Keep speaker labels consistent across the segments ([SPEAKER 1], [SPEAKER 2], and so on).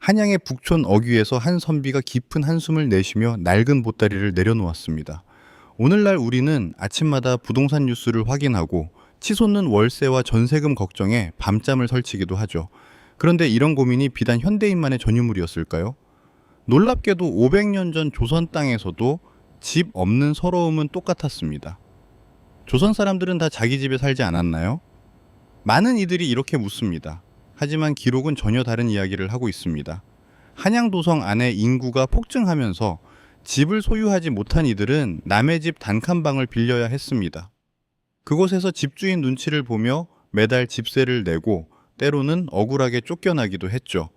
[SPEAKER 1] 한양의 북촌 어귀에서 한 선비가 깊은 한숨을 내쉬며 낡은 보따리를 내려놓았습니다. 오늘날 우리는 아침마다 부동산 뉴스를 확인하고 치솟는 월세와 전세금 걱정에 밤잠을 설치기도 하죠. 그런데 이런 고민이 비단 현대인만의 전유물이었을까요? 놀랍게도 500년 전 조선 땅에서도 집 없는 서러움은 똑같았습니다. 조선 사람들은 다 자기 집에 살지 않았나요? 많은 이들이 이렇게 묻습니다. 하지만 기록은 전혀 다른 이야기를 하고 있습니다. 한양도성 안에 인구가 폭증하면서 집을 소유하지 못한 이들은 남의 집 단칸방을 빌려야 했습니다. 그곳에서 집주인 눈치를 보며 매달 집세를 내고 때로는 억울하게 쫓겨나기도 했죠.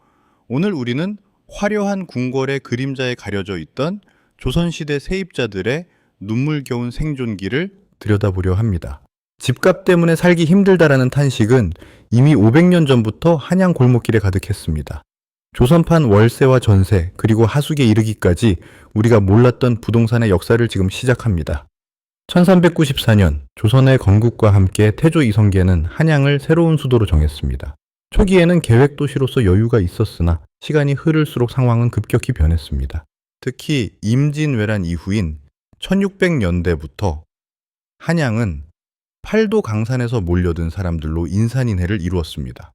[SPEAKER 1] 오늘 우리는 화려한 궁궐의 그림자에 가려져 있던 조선시대 세입자들의 눈물겨운 생존기를 들여다보려 합니다. 집값 때문에 살기 힘들다라는 탄식은 이미 500년 전부터 한양 골목길에 가득했습니다. 조선판 월세와 전세, 그리고 하숙에 이르기까지 우리가 몰랐던 부동산의 역사를 지금 시작합니다. 1394년 조선의 건국과 함께 태조 이성계는 한양을 새로운 수도로 정했습니다. 초기에는 계획도시로서 여유가 있었으나 시간이 흐를수록 상황은 급격히 변했습니다. 특히 임진왜란 이후인 1600년대부터 한양은 팔도 강산에서 몰려든 사람들로 인산인해를 이루었습니다.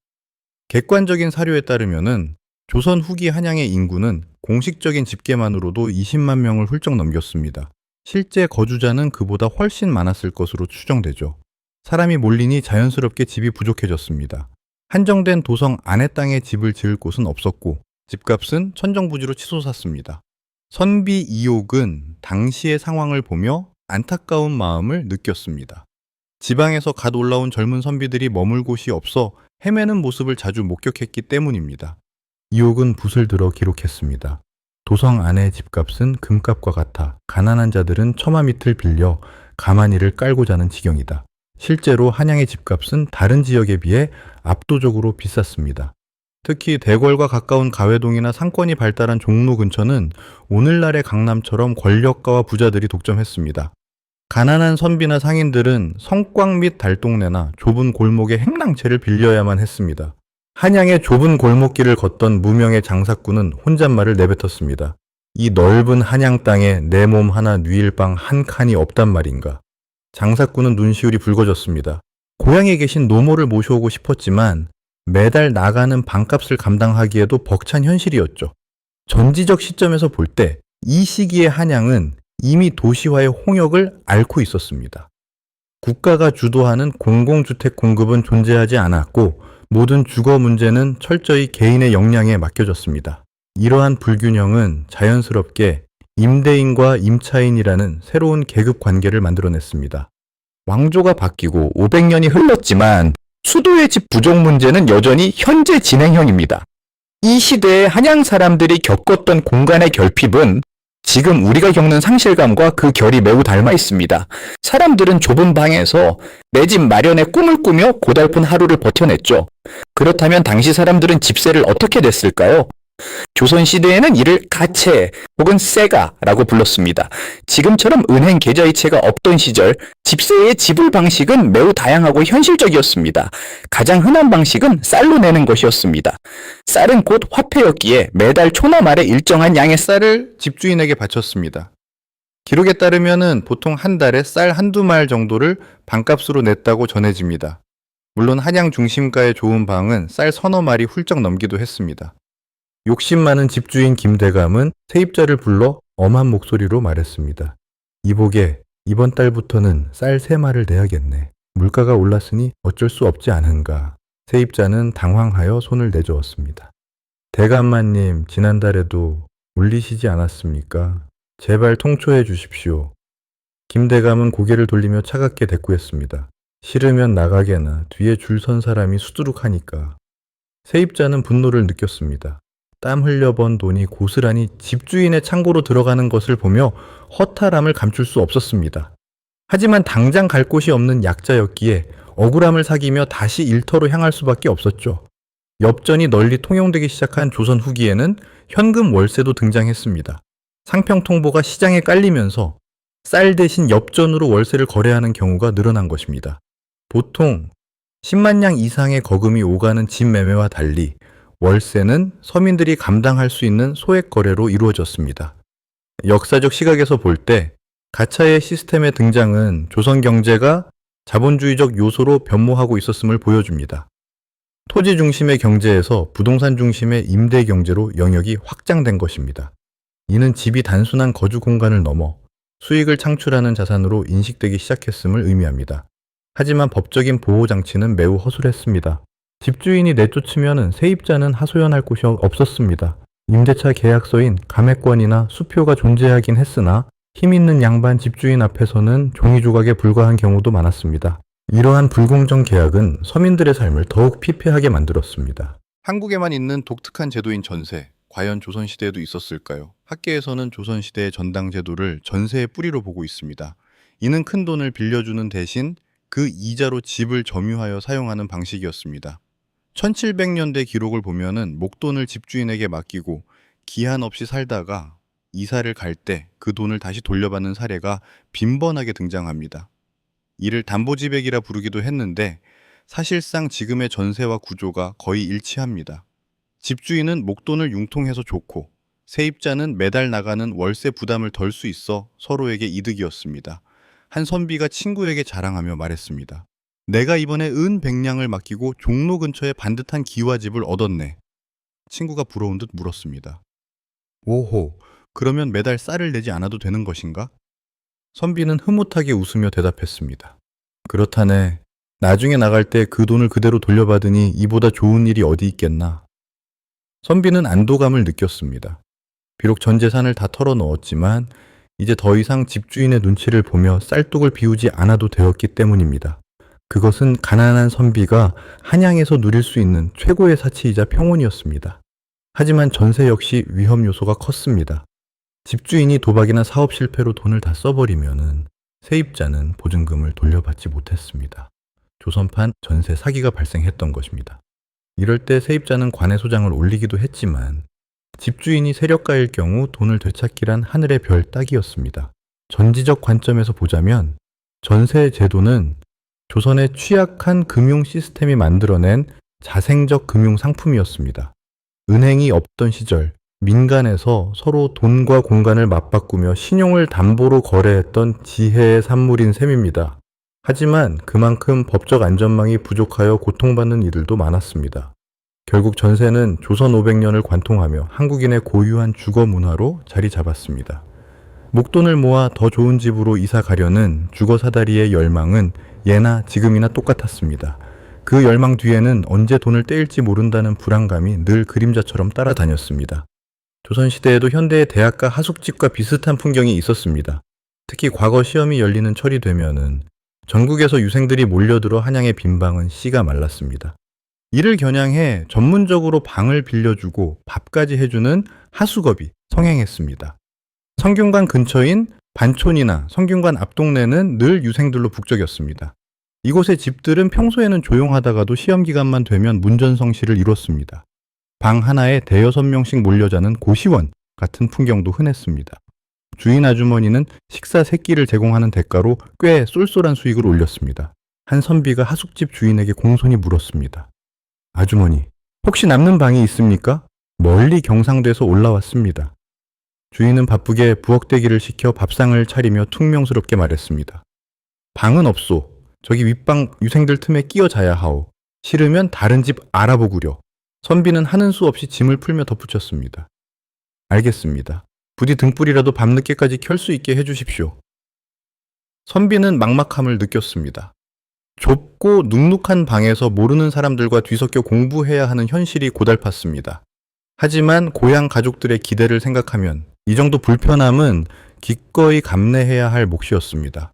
[SPEAKER 1] 객관적인 사료에 따르면은 조선 후기 한양의 인구는 공식적인 집계만으로도 20만 명을 훌쩍 넘겼습니다. 실제 거주자는 그보다 훨씬 많았을 것으로 추정되죠. 사람이 몰리니 자연스럽게 집이 부족해졌습니다. 한정된 도성 안의 땅에 집을 지을 곳은 없었고 집값은 천정부지로 치솟았습니다. 선비 이옥은 당시의 상황을 보며 안타까운 마음을 느꼈습니다. 지방에서 갓 올라온 젊은 선비들이 머물 곳이 없어 헤매는 모습을 자주 목격했기 때문입니다. 이옥은 붓을 들어 기록했습니다. 도성 안의 집값은 금값과 같아 가난한 자들은 처마 밑을 빌려 가마니를 깔고 자는 지경이다. 실제로 한양의 집값은 다른 지역에 비해 압도적으로 비쌌습니다. 특히 대궐과 가까운 가회동이나 상권이 발달한 종로 근처는 오늘날의 강남처럼 권력가와 부자들이 독점했습니다. 가난한 선비나 상인들은 성곽 및 달동네나 좁은 골목의 행랑채를 빌려야만 했습니다. 한양의 좁은 골목길을 걷던 무명의 장사꾼은 혼잣말을 내뱉었습니다. 이 넓은 한양 땅에 내 몸 하나 누일 방 한 칸이 없단 말인가. 장사꾼은 눈시울이 붉어졌습니다. 고향에 계신 노모를 모셔오고 싶었지만 매달 나가는 방값을 감당하기에도 벅찬 현실이었죠. 전지적 시점에서 볼 때 이 시기의 한양은 이미 도시화의 홍역을 앓고 있었습니다. 국가가 주도하는 공공주택 공급은 존재하지 않았고 모든 주거 문제는 철저히 개인의 역량에 맡겨졌습니다. 이러한 불균형은 자연스럽게 임대인과 임차인이라는 새로운 계급 관계를 만들어냈습니다. 왕조가 바뀌고 500년이 흘렀지만 수도의 집 부족 문제는 여전히 현재 진행형입니다. 이 시대의 한양 사람들이 겪었던 공간의 결핍은 지금 우리가 겪는 상실감과 그 결이 매우 닮아 있습니다. 사람들은 좁은 방에서 내 집 마련의 꿈을 꾸며 고달픈 하루를 버텨냈죠. 그렇다면 당시 사람들은 집세를 어떻게 냈을까요? 조선시대에는 이를 가채 혹은 세가라고 불렀습니다. 지금처럼 은행 계좌이체가 없던 시절 집세의 지불 방식은 매우 다양하고 현실적이었습니다. 가장 흔한 방식은 쌀로 내는 것이었습니다. 쌀은 곧 화폐였기에 매달 초나 말에 일정한 양의 쌀을 집주인에게 바쳤습니다. 기록에 따르면 보통 한 달에 쌀 한두 말 정도를 방값으로 냈다고 전해집니다. 물론 한양 중심가의 좋은 방은 쌀 서너 말이 훌쩍 넘기도 했습니다. 욕심 많은 집주인 김대감은 세입자를 불러 엄한 목소리로 말했습니다. 이보게, 이번 달부터는 쌀 3말을 내야겠네. 물가가 올랐으니 어쩔 수 없지 않은가. 세입자는 당황하여 손을 내저었습니다. 대감마님, 지난달에도 울리시지 않았습니까? 제발 통초해 주십시오. 김대감은 고개를 돌리며 차갑게 대꾸했습니다. 싫으면 나가게나. 뒤에 줄 선 사람이 수두룩하니까. 세입자는 분노를 느꼈습니다. 땀 흘려 번 돈이 고스란히 집주인의 창고로 들어가는 것을 보며 허탈함을 감출 수 없었습니다. 하지만 당장 갈 곳이 없는 약자였기에 억울함을 사귀며 다시 일터로 향할 수밖에 없었죠. 엽전이 널리 통용되기 시작한 조선 후기에는 현금 월세도 등장했습니다. 상평통보가 시장에 깔리면서 쌀 대신 엽전으로 월세를 거래하는 경우가 늘어난 것입니다. 보통 10만 냥 이상의 거금이 오가는 집 매매와 달리 월세는 서민들이 감당할 수 있는 소액 거래로 이루어졌습니다. 역사적 시각에서 볼 때 가차의 시스템의 등장은 조선 경제가 자본주의적 요소로 변모하고 있었음을 보여줍니다. 토지 중심의 경제에서 부동산 중심의 임대 경제로 영역이 확장된 것입니다. 이는 집이 단순한 거주 공간을 넘어 수익을 창출하는 자산으로 인식되기 시작했음을 의미합니다. 하지만 법적인 보호 장치는 매우 허술했습니다. 집주인이 내쫓으면 세입자는 하소연할 곳이 없었습니다. 임대차 계약서인 감액권이나 수표가 존재하긴 했으나 힘 있는 양반 집주인 앞에서는 종이 조각에 불과한 경우도 많았습니다. 이러한 불공정 계약은 서민들의 삶을 더욱 피폐하게 만들었습니다. 한국에만 있는 독특한 제도인 전세, 과연 조선시대에도 있었을까요? 학계에서는 조선시대의 전당제도를 전세의 뿌리로 보고 있습니다. 이는 큰 돈을 빌려주는 대신 그 이자로 집을 점유하여 사용하는 방식이었습니다. 1700년대 기록을 보면은 목돈을 집주인에게 맡기고 기한 없이 살다가 이사를 갈 때 그 돈을 다시 돌려받는 사례가 빈번하게 등장합니다. 이를 담보지백이라 부르기도 했는데 사실상 지금의 전세와 구조가 거의 일치합니다. 집주인은 목돈을 융통해서 좋고 세입자는 매달 나가는 월세 부담을 덜 수 있어 서로에게 이득이었습니다. 한 선비가 친구에게 자랑하며 말했습니다. 내가 이번에 은 100냥을 맡기고 종로 근처에 반듯한 기와집을 얻었네. 친구가 부러운 듯 물었습니다. 오호, 그러면 매달 쌀을 내지 않아도 되는 것인가? 선비는 흐뭇하게 웃으며 대답했습니다. 그렇다네. 나중에 나갈 때 그 돈을 그대로 돌려받으니 이보다 좋은 일이 어디 있겠나. 선비는 안도감을 느꼈습니다. 비록 전 재산을 다 털어넣었지만 이제 더 이상 집주인의 눈치를 보며 쌀독을 비우지 않아도 되었기 때문입니다. 그것은 가난한 선비가 한양에서 누릴 수 있는 최고의 사치이자 평온이었습니다. 하지만 전세 역시 위험 요소가 컸습니다. 집주인이 도박이나 사업 실패로 돈을 다 써버리면은 세입자는 보증금을 돌려받지 못했습니다. 조선판 전세 사기가 발생했던 것입니다. 이럴 때 세입자는 관해 소장을 올리기도 했지만 집주인이 세력가일 경우 돈을 되찾기란 하늘의 별 따기였습니다. 전지적 관점에서 보자면 전세 제도는 조선의 취약한 금융 시스템이 만들어낸 자생적 금융 상품이었습니다. 은행이 없던 시절 민간에서 서로 돈과 공간을 맞바꾸며 신용을 담보로 거래했던 지혜의 산물인 셈입니다. 하지만 그만큼 법적 안전망이 부족하여 고통받는 이들도 많았습니다. 결국 전세는 조선 500년을 관통하며 한국인의 고유한 주거 문화로 자리 잡았습니다. 목돈을 모아 더 좋은 집으로 이사 가려는 주거 사다리의 열망은 예나 지금이나 똑같았습니다. 그 열망 뒤에는 언제 돈을 떼일지 모른다는 불안감이 늘 그림자처럼 따라다녔습니다. 조선시대에도 현대의 대학가 하숙집과 비슷한 풍경이 있었습니다. 특히 과거 시험이 열리는 철이 되면은 전국에서 유생들이 몰려들어 한양의 빈방은 씨가 말랐습니다. 이를 겨냥해 전문적으로 방을 빌려주고 밥까지 해주는 하숙업이 성행했습니다. 성균관 근처인 반촌이나 성균관 앞동네는 늘 유생들로 북적였습니다. 이곳의 집들은 평소에는 조용하다가도 시험 기간만 되면 문전성시를 이뤘습니다. 방 하나에 대여섯 명씩 몰려 자는 고시원 같은 풍경도 흔했습니다. 주인 아주머니는 식사 3끼를 제공하는 대가로 꽤 쏠쏠한 수익을 올렸습니다. 한 선비가 하숙집 주인에게 공손히 물었습니다. 아주머니, 혹시 남는 방이 있습니까? 멀리 경상도에서 올라왔습니다. 주인은 바쁘게 부엌대기를 시켜 밥상을 차리며 퉁명스럽게 말했습니다. 방은 없소. 저기 윗방 유생들 틈에 끼어 자야 하오. 싫으면 다른 집 알아보구려. 선비는 하는 수 없이 짐을 풀며 덧붙였습니다. 알겠습니다. 부디 등불이라도 밤늦게까지 켤 수 있게 해주십시오. 선비는 막막함을 느꼈습니다. 좁고 눅눅한 방에서 모르는 사람들과 뒤섞여 공부해야 하는 현실이 고달팠습니다. 하지만 고향 가족들의 기대를 생각하면 이 정도 불편함은 기꺼이 감내해야 할 몫이었습니다.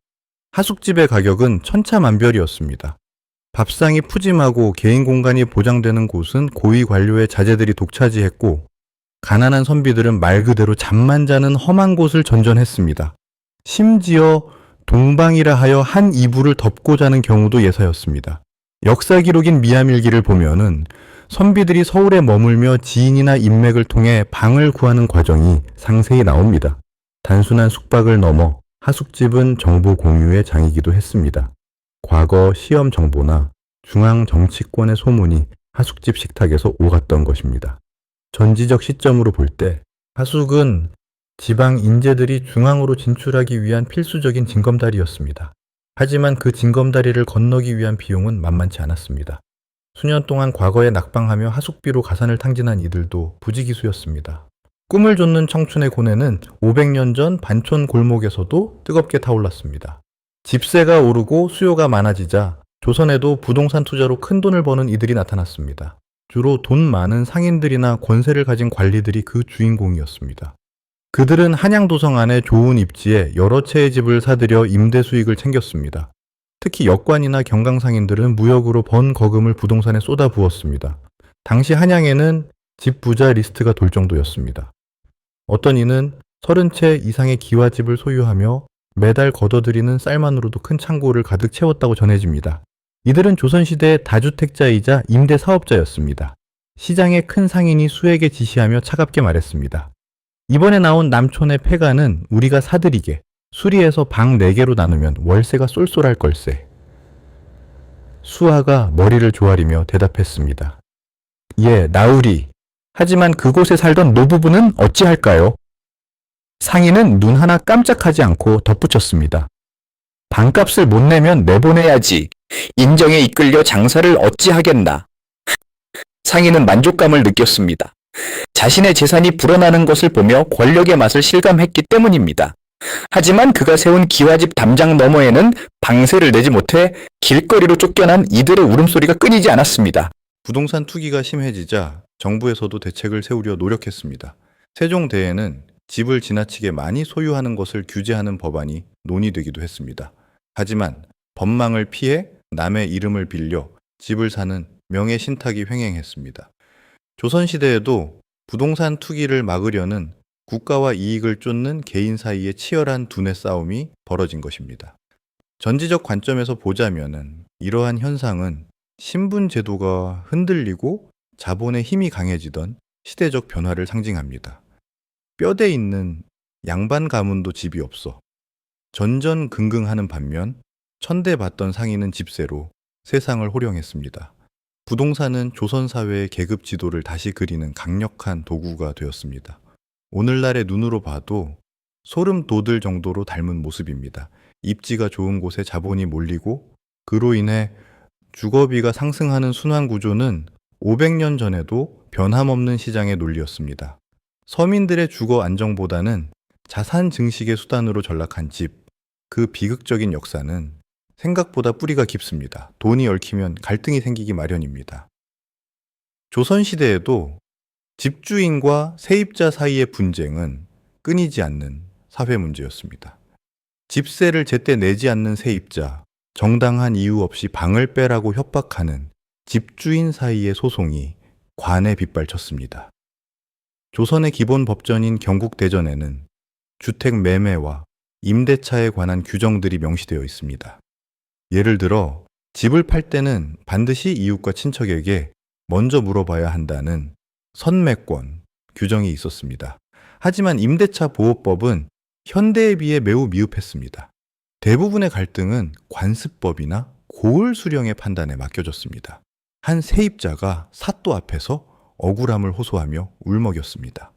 [SPEAKER 1] 하숙집의 가격은 천차만별이었습니다. 밥상이 푸짐하고 개인 공간이 보장되는 곳은 고위 관료의 자제들이 독차지했고 가난한 선비들은 말 그대로 잠만 자는 험한 곳을 전전했습니다. 심지어 동방이라 하여 한 이불을 덮고 자는 경우도 예사였습니다. 역사 기록인 미암일기를 보면은 선비들이 서울에 머물며 지인이나 인맥을 통해 방을 구하는 과정이 상세히 나옵니다. 단순한 숙박을 넘어 하숙집은 정보 공유의 장이기도 했습니다. 과거 시험 정보나 중앙 정치권의 소문이 하숙집 식탁에서 오갔던 것입니다. 전지적 시점으로 볼 때 하숙은 지방 인재들이 중앙으로 진출하기 위한 필수적인 징검다리였습니다. 하지만 그 징검다리를 건너기 위한 비용은 만만치 않았습니다. 수년 동안 과거에 낙방하며 하숙비로 가산을 탕진한 이들도 부지기수였습니다. 꿈을 좇는 청춘의 고뇌는 500년 전 반촌 골목에서도 뜨겁게 타올랐습니다. 집세가 오르고 수요가 많아지자 조선에도 부동산 투자로 큰 돈을 버는 이들이 나타났습니다. 주로 돈 많은 상인들이나 권세를 가진 관리들이 그 주인공이었습니다. 그들은 한양도성 안에 좋은 입지에 여러 채의 집을 사들여 임대 수익을 챙겼습니다. 특히 역관이나 경강상인들은 무역으로 번 거금을 부동산에 쏟아부었습니다. 당시 한양에는 집 부자 리스트가 돌 정도였습니다. 어떤 이는 30채 이상의 기와집을 소유하며 매달 걷어들이는 쌀만으로도 큰 창고를 가득 채웠다고 전해집니다. 이들은 조선시대의 다주택자이자 임대사업자였습니다. 시장의 큰 상인이 수에게 지시하며 차갑게 말했습니다. 이번에 나온 남촌의 폐가는 우리가 사들이게 수리해서 방 4개로 나누면 월세가 쏠쏠할 걸세. 수하가 머리를 조아리며 대답했습니다. 예, 나으리. 하지만 그곳에 살던 노부부는 어찌할까요? 상인은 눈 하나 깜짝하지 않고 덧붙였습니다. 방값을 못 내면 내보내야지. 인정에 이끌려 장사를 어찌하겠나. 상인은 만족감을 느꼈습니다. 자신의 재산이 불어나는 것을 보며 권력의 맛을 실감했기 때문입니다. 하지만 그가 세운 기와집 담장 너머에는 방세를 내지 못해 길거리로 쫓겨난 이들의 울음소리가 끊이지 않았습니다. 부동산 투기가 심해지자 정부에서도 대책을 세우려 노력했습니다. 세종대에는 집을 지나치게 많이 소유하는 것을 규제하는 법안이 논의되기도 했습니다. 하지만 법망을 피해 남의 이름을 빌려 집을 사는 명예신탁이 횡행했습니다. 조선시대에도 부동산 투기를 막으려는 국가와 이익을 쫓는 개인 사이의 치열한 두뇌 싸움이 벌어진 것입니다. 전지적 관점에서 보자면은 이러한 현상은 신분 제도가 흔들리고 자본의 힘이 강해지던 시대적 변화를 상징합니다. 뼈대 있는 양반 가문도 집이 없어 전전긍긍하는 반면 천대받던 상인은 집세로 세상을 호령했습니다. 부동산은 조선 사회의 계급 지도를 다시 그리는 강력한 도구가 되었습니다. 오늘날의 눈으로 봐도 소름 돋을 정도로 닮은 모습입니다. 입지가 좋은 곳에 자본이 몰리고 그로 인해 주거비가 상승하는 순환 구조는 500년 전에도 변함없는 시장의 논리였습니다. 서민들의 주거 안정보다는 자산 증식의 수단으로 전락한 집, 그 비극적인 역사는 생각보다 뿌리가 깊습니다. 돈이 얽히면 갈등이 생기기 마련입니다. 조선시대에도 집주인과 세입자 사이의 분쟁은 끊이지 않는 사회 문제였습니다. 집세를 제때 내지 않는 세입자, 정당한 이유 없이 방을 빼라고 협박하는 집주인 사이의 소송이 관에 빗발쳤습니다. 조선의 기본 법전인 경국대전에는 주택 매매와 임대차에 관한 규정들이 명시되어 있습니다. 예를 들어 집을 팔 때는 반드시 이웃과 친척에게 먼저 물어봐야 한다는 선매권 규정이 있었습니다. 하지만 임대차 보호법은 현대에 비해 매우 미흡했습니다. 대부분의 갈등은 관습법이나 고을 수령의 판단에 맡겨졌습니다. 한 세입자가 사또 앞에서 억울함을 호소하며 울먹였습니다.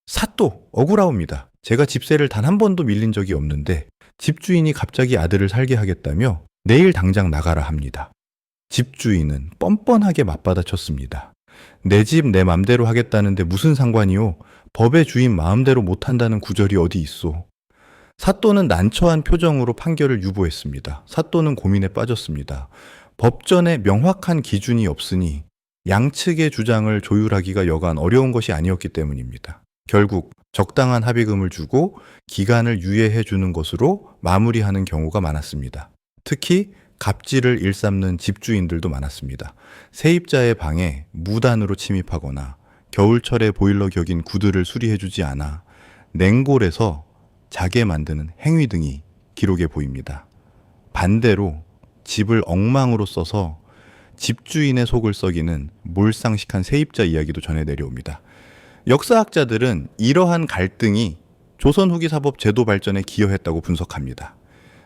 [SPEAKER 1] 사또, 억울하옵니다. 제가 집세를 단 한 번도 밀린 적이 없는데 집주인이 갑자기 아들을 살게 하겠다며 내일 당장 나가라 합니다. 집주인은 뻔뻔하게 맞받아쳤습니다. 내 집 내 맘대로 하겠다는데 무슨 상관이요? 법의 주인 마음대로 못한다는 구절이 어디 있소? 사또는 난처한 표정으로 판결을 유보했습니다. 사또는 고민에 빠졌습니다. 법전에 명확한 기준이 없으니 양측의 주장을 조율하기가 여간 어려운 것이 아니었기 때문입니다. 결국 적당한 합의금을 주고 기간을 유예해 주는 것으로 마무리하는 경우가 많았습니다. 특히 갑질을 일삼는 집주인들도 많았습니다. 세입자의 방에 무단으로 침입하거나 겨울철에 보일러 격인 구들을 수리해주지 않아 냉골에서 자게 만드는 행위 등이 기록에 보입니다. 반대로 집을 엉망으로 써서 집주인의 속을 썩이는 몰상식한 세입자 이야기도 전해 내려옵니다. 역사학자들은 이러한 갈등이 조선 후기 사법 제도 발전에 기여했다고 분석합니다.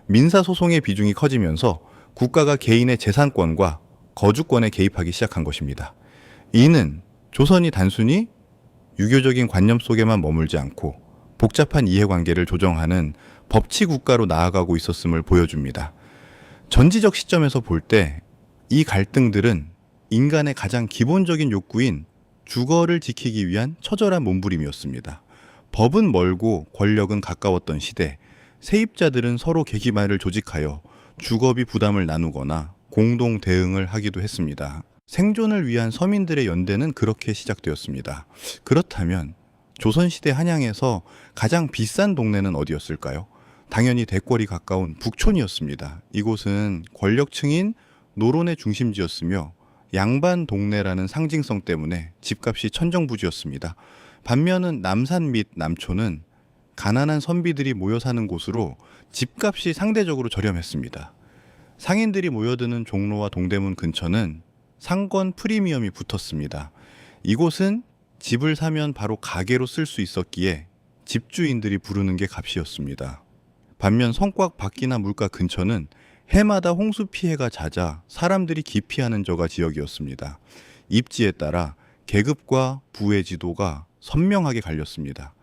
[SPEAKER 1] 민사소송의 비중이 커지면서 국가가 개인의 재산권과 거주권에 개입하기 시작한 것입니다. 이는 조선이 단순히 유교적인 관념 속에만 머물지 않고 복잡한 이해관계를 조정하는 법치 국가로 나아가고 있었음을 보여줍니다. 전지적 시점에서 볼 때 이 갈등들은 인간의 가장 기본적인 욕구인 주거를 지키기 위한 처절한 몸부림이었습니다. 법은 멀고 권력은 가까웠던 시대, 세입자들은 서로 계기말을 조직하여 주거비 부담을 나누거나 공동 대응을 하기도 했습니다. 생존을 위한 서민들의 연대는 그렇게 시작되었습니다. 그렇다면 조선시대 한양에서 가장 비싼 동네는 어디였을까요? 당연히 대궐이 가까운 북촌이었습니다. 이곳은 권력층인 노론의 중심지였으며 양반 동네라는 상징성 때문에 집값이 천정부지였습니다. 반면은 남산 및 남촌은 가난한 선비들이 모여 사는 곳으로 집값이 상대적으로 저렴했습니다. 상인들이 모여드는 종로와 동대문 근처는 상권 프리미엄이 붙었습니다. 이곳은 집을 사면 바로 가게로 쓸 수 있었기에 집주인들이 부르는 게 값이었습니다. 반면 성곽 밖이나 물가 근처는 해마다 홍수 피해가 잦아 사람들이 기피하는 저가 지역이었습니다. 입지에 따라 계급과 부의 지도가 선명하게 갈렸습니다.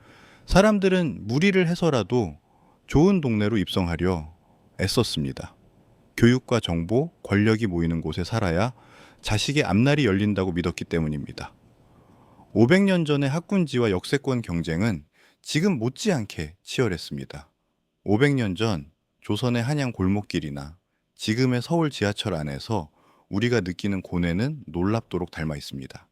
[SPEAKER 1] 사람들은 무리를 해서라도 좋은 동네로 입성하려 애썼습니다. 교육과 정보, 권력이 모이는 곳에 살아야 자식의 앞날이 열린다고 믿었기 때문입니다. 500년 전의 학군지와 역세권 경쟁은 지금 못지않게 치열했습니다. 500년 전 조선의 한양 골목길이나 지금의 서울 지하철 안에서 우리가 느끼는 고뇌는 놀랍도록 닮아 있습니다.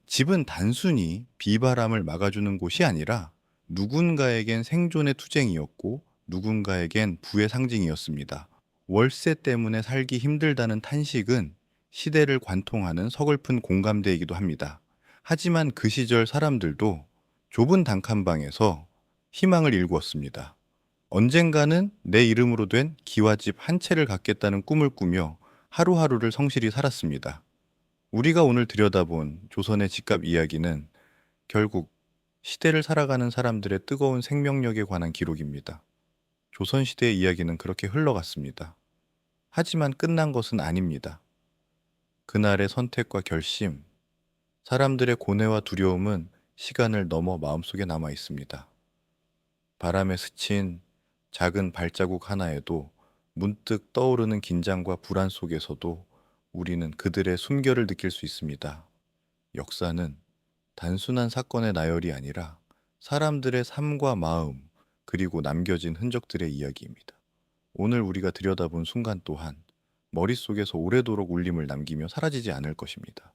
[SPEAKER 1] 집은 단순히 비바람을 막아주는 곳이 아니라 누군가에겐 생존의 투쟁이었고 누군가에겐 부의 상징이었습니다. 월세 때문에 살기 힘들다는 탄식은 시대를 관통하는 서글픈 공감대이기도 합니다. 하지만 그 시절 사람들도 좁은 단칸방에서 희망을 일구었습니다. 언젠가는 내 이름으로 된 기와집 한 채를 갖겠다는 꿈을 꾸며 하루하루를 성실히 살았습니다. 우리가 오늘 들여다본 조선의 집값 이야기는 결국 시대를 살아가는 사람들의 뜨거운 생명력에 관한 기록입니다. 조선시대의 이야기는 그렇게 흘러갔습니다. 하지만 끝난 것은 아닙니다. 그날의 선택과 결심, 사람들의 고뇌와 두려움은 시간을 넘어 마음속에 남아 있습니다. 바람에 스친 작은 발자국 하나에도 문득 떠오르는 긴장과 불안 속에서도 우리는 그들의 숨결을 느낄 수 있습니다. 역사는 단순한 사건의 나열이 아니라 사람들의 삶과 마음, 그리고 남겨진 흔적들의 이야기입니다. 오늘 우리가 들여다본 순간 또한 머릿속에서 오래도록 울림을 남기며 사라지지 않을 것입니다.